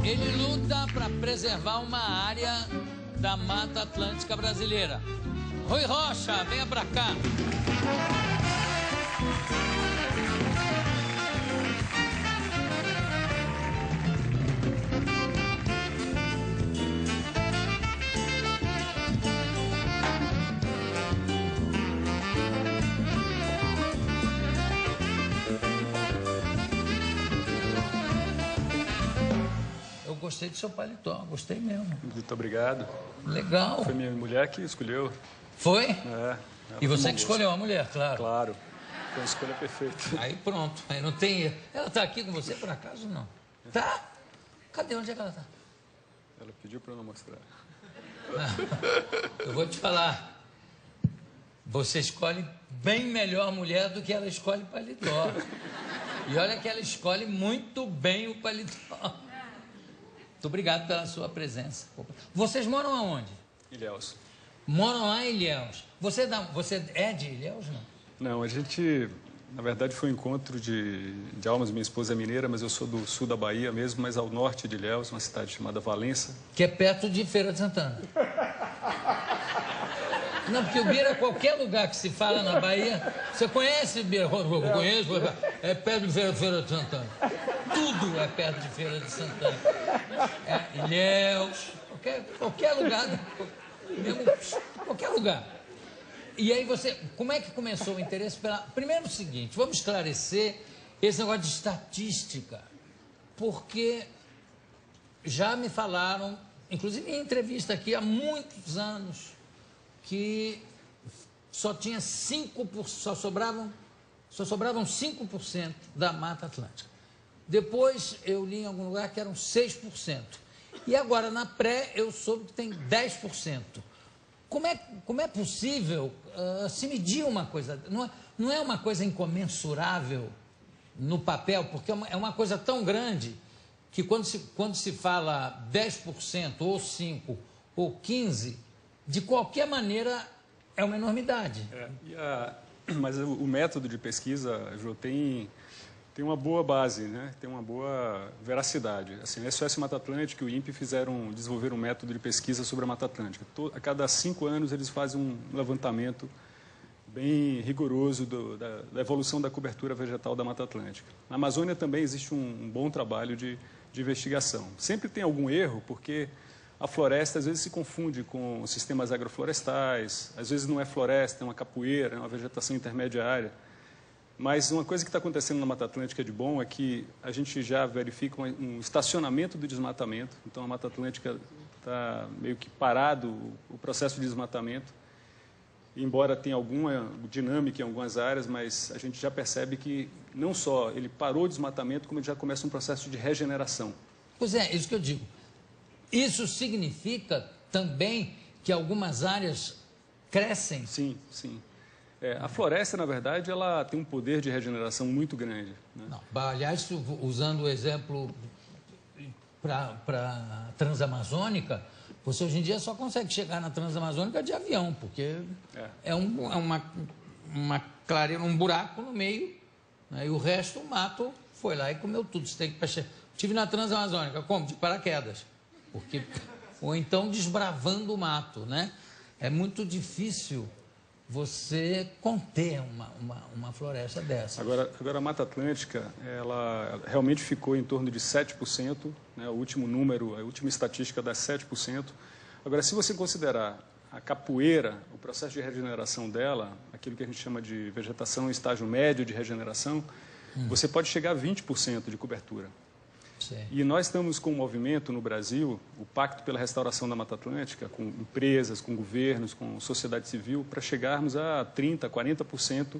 Ele luta para preservar uma área da Mata Atlântica brasileira. Rui Rocha, venha para cá. Gostei do seu paletó, gostei mesmo. Muito obrigado. Legal. Foi minha mulher que escolheu. Foi? É. E você que escolheu a mulher, claro. Claro. Foi uma escolha perfeita. Aí pronto, aí não tem... Ela tá aqui com você por acaso, não? Tá? Cadê? Onde é que ela tá? Ela pediu para eu não mostrar. Eu vou te falar. Você escolhe bem melhor a mulher do que ela escolhe paletó. E olha que ela escolhe muito bem o paletó. Muito obrigado pela sua presença. Vocês moram aonde? Ilhéus. Moram lá em Ilhéus. Você é de Ilhéus, não? Não, a gente, na verdade, foi um encontro de almas. Minha esposa é mineira, mas eu sou do sul da Bahia mesmo, mas ao norte de Ilhéus, uma cidade chamada Valença. Que é perto de Feira de Santana. Não, porque o Bira, qualquer lugar que se fala na Bahia... Você conhece, Bira? Eu conheço. É perto de Feira de Santana. Tudo é perto de Feira de Santana. É, Ilhéus, qualquer lugar, mesmo, qualquer lugar. E aí como é que começou o interesse pela... Primeiro o seguinte, vamos esclarecer esse negócio de estatística, porque já me falaram, inclusive em entrevista aqui há muitos anos, que só tinha 5%, só sobravam 5% da Mata Atlântica. Depois eu li em algum lugar que eram 6%. E agora, na pré, eu soube que tem 10%. Como é possível se medir uma coisa? Não é uma coisa incomensurável no papel, porque é uma coisa tão grande que quando se fala 10%, ou 5%, ou 15%, de qualquer maneira é uma enormidade. Mas o método de pesquisa, Jô, tem uma boa base, né? Tem uma boa veracidade. Assim, a SOS Mata Atlântica e o INPE desenvolveram um método de pesquisa sobre a Mata Atlântica. A cada 5 anos eles fazem um levantamento bem rigoroso da evolução da cobertura vegetal da Mata Atlântica. Na Amazônia também existe um bom trabalho de investigação. Sempre tem algum erro, porque a floresta às vezes se confunde com sistemas agroflorestais, às vezes não é floresta, é uma capoeira, é uma vegetação intermediária. Mas uma coisa que está acontecendo na Mata Atlântica de bom é que a gente já verifica um estacionamento do desmatamento. Então, a Mata Atlântica está meio que parado o processo de desmatamento, embora tenha alguma dinâmica em algumas áreas, mas a gente já percebe que não só ele parou o desmatamento, como ele já começa um processo de regeneração. Pois é, isso que eu digo. Isso significa também que algumas áreas crescem? Sim, sim. A floresta, na verdade, ela tem um poder de regeneração muito grande, né? Não, aliás, usando o exemplo para Transamazônica, você hoje em dia só consegue chegar na Transamazônica de avião, porque é uma clareira, um buraco no meio, né? E o resto, o mato foi lá e comeu tudo. Você tem que estive na Transamazônica, como? De paraquedas. Ou então desbravando o mato, né? É muito difícil você conter uma floresta dessa. Agora a Mata Atlântica, ela realmente ficou em torno de 7%, né? O último número, a última estatística dá 7%. Agora, se você considerar a capoeira, o processo de regeneração dela, aquilo que a gente chama de vegetação em estágio médio de regeneração, você pode chegar a 20% de cobertura. Sim. E nós estamos com um movimento no Brasil, o Pacto pela Restauração da Mata Atlântica, com empresas, com governos, com sociedade civil, para chegarmos a 30%, 40%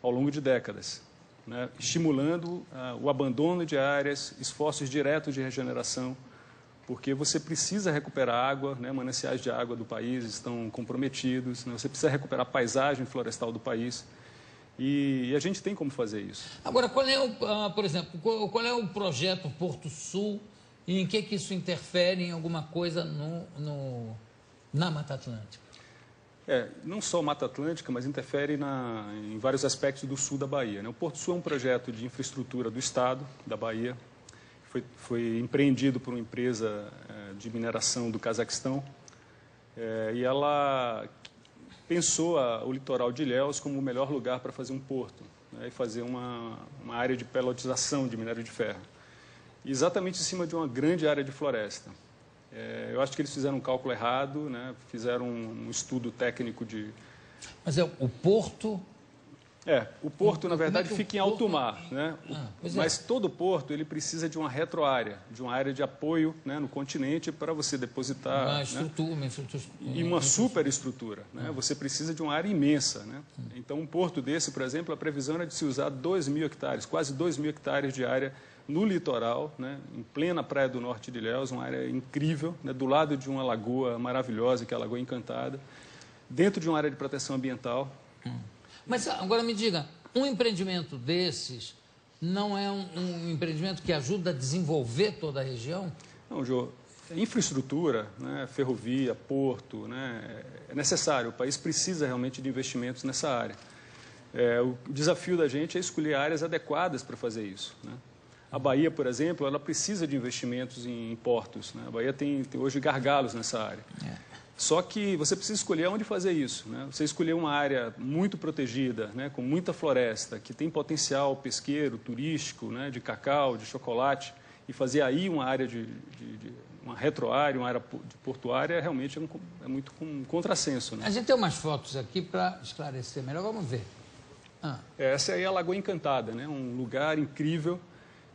ao longo de décadas, né? Estimulando o abandono de áreas, esforços diretos de regeneração, porque você precisa recuperar água, né? Mananciais de água do país estão comprometidos, né? Você precisa recuperar a paisagem florestal do país. E a gente tem como fazer isso. Agora, por exemplo, qual é o projeto Porto Sul e em que isso interfere em alguma coisa na Mata Atlântica? Não só Mata Atlântica, mas interfere em vários aspectos do sul da Bahia, né? O Porto Sul é um projeto de infraestrutura do Estado da Bahia. foi empreendido por uma empresa de mineração do Cazaquistão, e ela pensou o litoral de Ilhéus como o melhor lugar para fazer um porto, né, e fazer uma área de pelotização de minério de ferro, exatamente em cima de uma grande área de floresta. Eu acho que eles fizeram um cálculo errado, né, fizeram um estudo técnico de... Mas o porto... o porto, na verdade, fica em alto mar, né? Mas é. todo porto ele precisa de uma retroárea, de uma área de apoio, né, no continente para você depositar... Uma estrutura, né? E uma superestrutura, né? Você precisa de uma área imensa, né? Então, um porto desse, por exemplo, a previsão era de se usar 2.000 hectares, quase 2.000 hectares de área no litoral, né, em plena praia do norte de Ilhéus, uma área incrível, né, do lado de uma lagoa maravilhosa, que é a Lagoa Encantada, dentro de uma área de proteção ambiental. Mas agora me diga, um empreendimento desses não é um empreendimento que ajuda a desenvolver toda a região? Não, Jô, infraestrutura, né, ferrovia, porto, né, é necessário. O país precisa realmente de investimentos nessa área. O desafio da gente é escolher áreas adequadas para fazer isso, né? A Bahia, por exemplo, ela precisa de investimentos em portos, né? A Bahia tem hoje gargalos nessa área. Só que você precisa escolher onde fazer isso, né? Você escolher uma área muito protegida, né, com muita floresta, que tem potencial pesqueiro, turístico, né, de cacau, de chocolate, e fazer aí uma área uma retroárea, uma área de portuária, realmente é muito um contrassenso, né? A gente tem umas fotos aqui para esclarecer melhor. Vamos ver. Essa aí é a Lagoa Encantada, né? Um lugar incrível,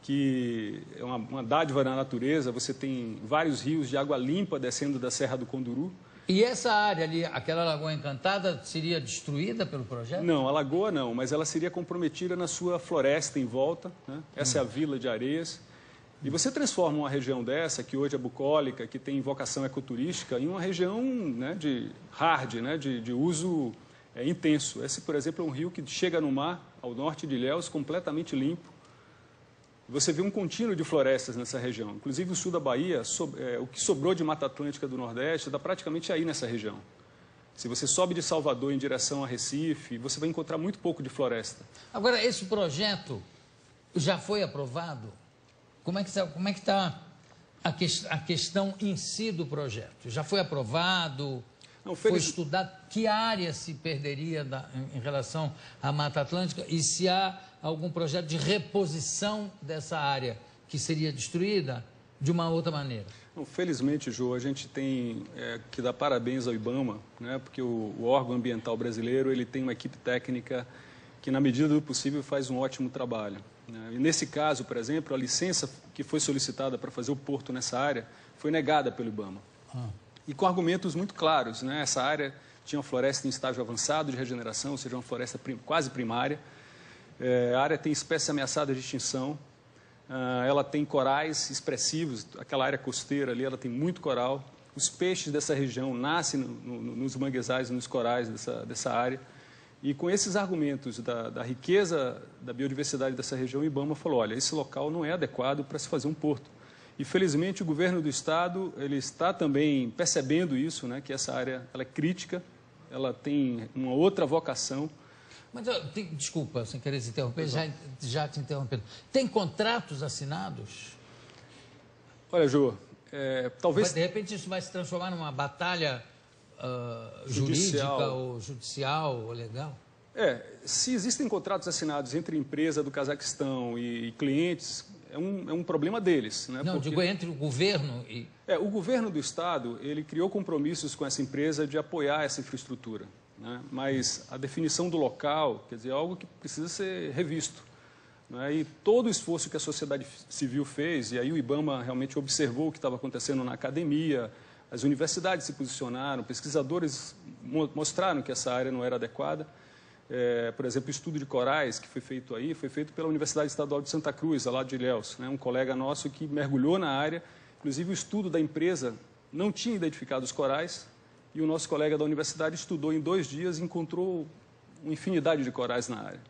que é uma dádiva da natureza. Você tem vários rios de água limpa descendo da Serra do Conduru. E essa área ali, aquela Lagoa Encantada, seria destruída pelo projeto? Não, a lagoa não, mas ela seria comprometida na sua floresta em volta, né? Essa é a Vila de Areias. E você transforma uma região dessa, que hoje é bucólica, que tem vocação ecoturística, em uma região, né, de hard, né, de uso intenso. Esse, por exemplo, é um rio que chega no mar, ao norte de Ilhéus, completamente limpo. Você vê um contínuo de florestas nessa região. Inclusive, o sul da Bahia, o que sobrou de Mata Atlântica do Nordeste, está praticamente aí nessa região. Se você sobe de Salvador em direção a Recife, você vai encontrar muito pouco de floresta. Agora, esse projeto já foi aprovado? Como é que está a questão em si do projeto? Já foi aprovado? Não, foi estudado? Que área se perderia em relação à Mata Atlântica? E se há algum projeto de reposição dessa área que seria destruída de uma outra maneira? Não, felizmente, Jô, a gente tem que dar parabéns ao IBAMA, né, porque o órgão ambiental brasileiro ele tem uma equipe técnica que, na medida do possível, faz um ótimo trabalho, né? E nesse caso, por exemplo, a licença que foi solicitada para fazer o porto nessa área foi negada pelo IBAMA. E com argumentos muito claros, né? Essa área tinha uma floresta em estágio avançado de regeneração, ou seja, uma floresta quase primária. A área tem espécies ameaçadas de extinção. Ela tem corais expressivos, aquela área costeira ali, ela tem muito coral. Os peixes dessa região nascem nos manguezais e nos corais dessa área. E com esses argumentos da riqueza da biodiversidade dessa região, o IBAMA falou, olha, esse local não é adequado para se fazer um porto. E, felizmente, o governo do Estado ele está também percebendo isso, né, que essa área ela é crítica, ela tem uma outra vocação. Mas, desculpa, sem querer te interromper, já te interrompendo. Tem contratos assinados? Olha, Jô, talvez... De repente isso vai se transformar numa batalha jurídica ou judicial ou legal? Se existem contratos assinados entre empresa do Cazaquistão e clientes, é um problema deles, né? Não, porque... digo entre o governo e... O governo do Estado, ele criou compromissos com essa empresa de apoiar essa infraestrutura, né? Mas a definição do local, quer dizer, é algo que precisa ser revisto, né? E todo o esforço que a sociedade civil fez, e aí o IBAMA realmente observou o que estava acontecendo na academia, as universidades se posicionaram, pesquisadores mostraram que essa área não era adequada. Por exemplo, o estudo de corais que foi feito aí, foi feito pela Universidade Estadual de Santa Cruz, lá de Ilhéus, né? Um colega nosso que mergulhou na área, inclusive o estudo da empresa não tinha identificado os corais, e o nosso colega da universidade estudou em 2 dias e encontrou uma infinidade de corais na área.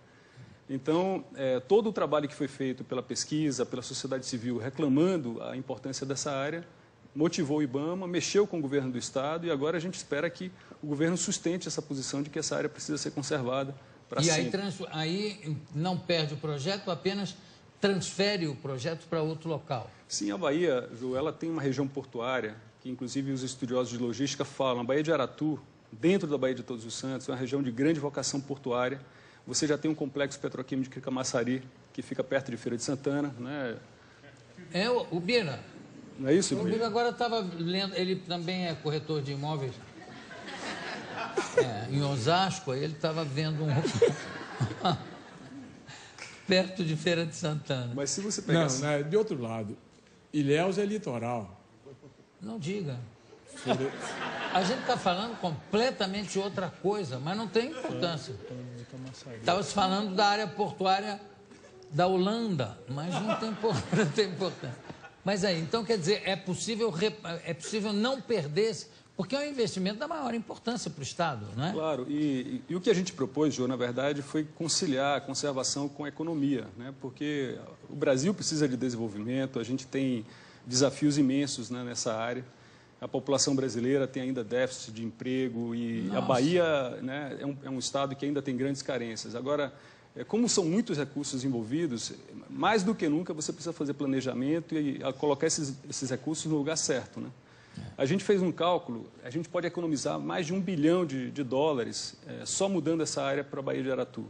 Então, todo o trabalho que foi feito pela pesquisa, pela sociedade civil, reclamando a importância dessa área, motivou o IBAMA, mexeu com o governo do Estado, e agora a gente espera que o governo sustente essa posição de que essa área precisa ser conservada para sempre. E aí não perde o projeto, apenas transfere o projeto para outro local. Sim, a Bahia, Ju, ela tem uma região portuária, que inclusive os estudiosos de logística falam, a Baía de Aratu, dentro da Baía de Todos os Santos, é uma região de grande vocação portuária. Você já tem um complexo petroquímico de Camaçari, que fica perto de Feira de Santana, né? É o Bira. Não é isso, O Bira agora estava lendo, ele também é corretor de imóveis em Osasco, aí ele estava vendo perto de Feira de Santana. Mas se você pegar... Não, né, de outro lado, Ilhéus é litoral. Não diga. A gente está falando completamente outra coisa, mas não tem importância. Estava se falando da área portuária da Holanda, mas não tem importância. Mas aí, então, quer dizer, é possível não perder, porque é um investimento da maior importância para o Estado, não é? Claro, e o que a gente propôs, Jô, na verdade, foi conciliar a conservação com a economia, né? Porque o Brasil precisa de desenvolvimento, a gente tem desafios imensos, né, nessa área. A população brasileira tem ainda déficit de emprego e Nossa. A Bahia, né, é um estado que ainda tem grandes carências. Agora, como são muitos recursos envolvidos, mais do que nunca você precisa fazer planejamento e colocar esses recursos no lugar certo, né? A gente fez um cálculo, a gente pode economizar mais de $1 bilhão só mudando essa área para a Baía de Aratu,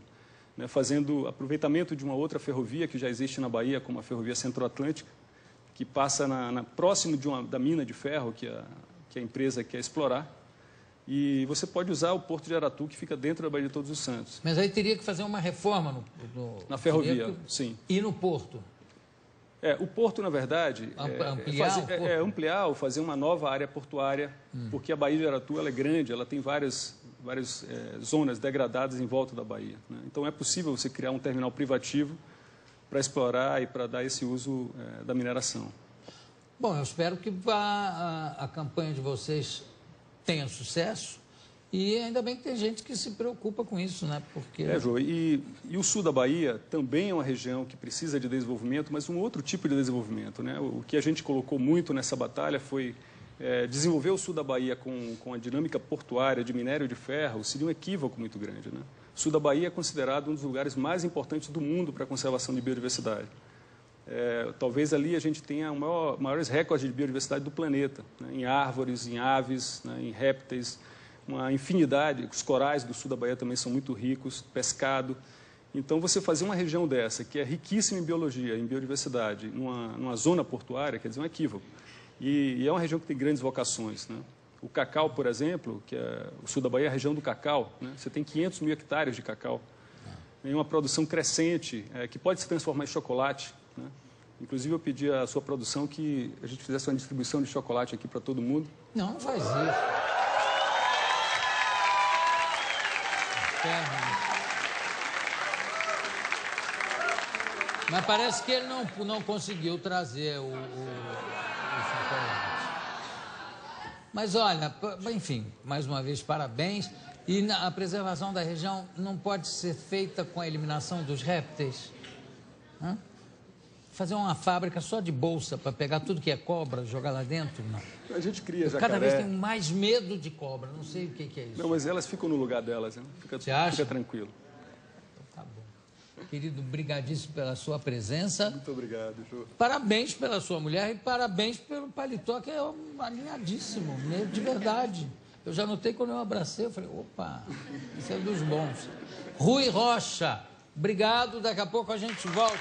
né, fazendo aproveitamento de uma outra ferrovia que já existe na Bahia, como a Ferrovia Centro-Atlântica, que passa próximo da mina de ferro que a empresa quer explorar. E você pode usar o Porto de Aratu, que fica dentro da Baía de Todos os Santos. Mas aí teria que fazer uma reforma na ferrovia, sim. E no porto? O porto, na verdade, ampliar ou fazer uma nova área portuária, porque a Baía de Aratu ela é grande, ela tem várias zonas degradadas em volta da Baía, né? Então é possível você criar um terminal privativo para explorar e para dar esse uso da mineração. Bom, eu espero que a campanha de vocês tenha sucesso e ainda bem que tem gente que se preocupa com isso, né? Porque... Jô, e o sul da Bahia também é uma região que precisa de desenvolvimento, mas um outro tipo de desenvolvimento, né? O que a gente colocou muito nessa batalha foi desenvolver o sul da Bahia com a dinâmica portuária de minério de ferro seria um equívoco muito grande, né? O sul da Bahia é considerado um dos lugares mais importantes do mundo para a conservação de biodiversidade. Talvez ali a gente tenha maiores recordes de biodiversidade do planeta, né? Em árvores, em aves, né? Em répteis, uma infinidade. Os corais do sul da Bahia também são muito ricos, pescado. Então, você fazer uma região dessa, que é riquíssima em biologia, em biodiversidade, numa zona portuária, quer dizer, um equívoco. E é uma região que tem grandes vocações, né? O cacau, por exemplo, que é o sul da Bahia, é a região do cacau, né? Você tem 500 mil hectares de cacau. Tem uma produção crescente, que pode se transformar em chocolate, né? Inclusive, eu pedi à sua produção que a gente fizesse uma distribuição de chocolate aqui para todo mundo. Não faz isso. Mas parece que ele não conseguiu trazer o chocolate. Mas olha, enfim, mais uma vez, parabéns. E a preservação da região não pode ser feita com a eliminação dos répteis? Hã? Fazer uma fábrica só de bolsa para pegar tudo que é cobra, jogar lá dentro? Não. A gente cria jacaré. Cada vez tenho mais medo de cobra, não sei o que é isso. Não, mas elas ficam no lugar delas, né? Você acha? Fica tranquilo. Tá bom. Querido, brigadíssimo pela sua presença. Muito obrigado, Jô. Parabéns pela sua mulher e parabéns pelo paletó, que é alinhadíssimo, né? De verdade. Eu já notei quando eu abracei, eu falei, opa, isso é dos bons. Rui Rocha, obrigado, daqui a pouco a gente volta.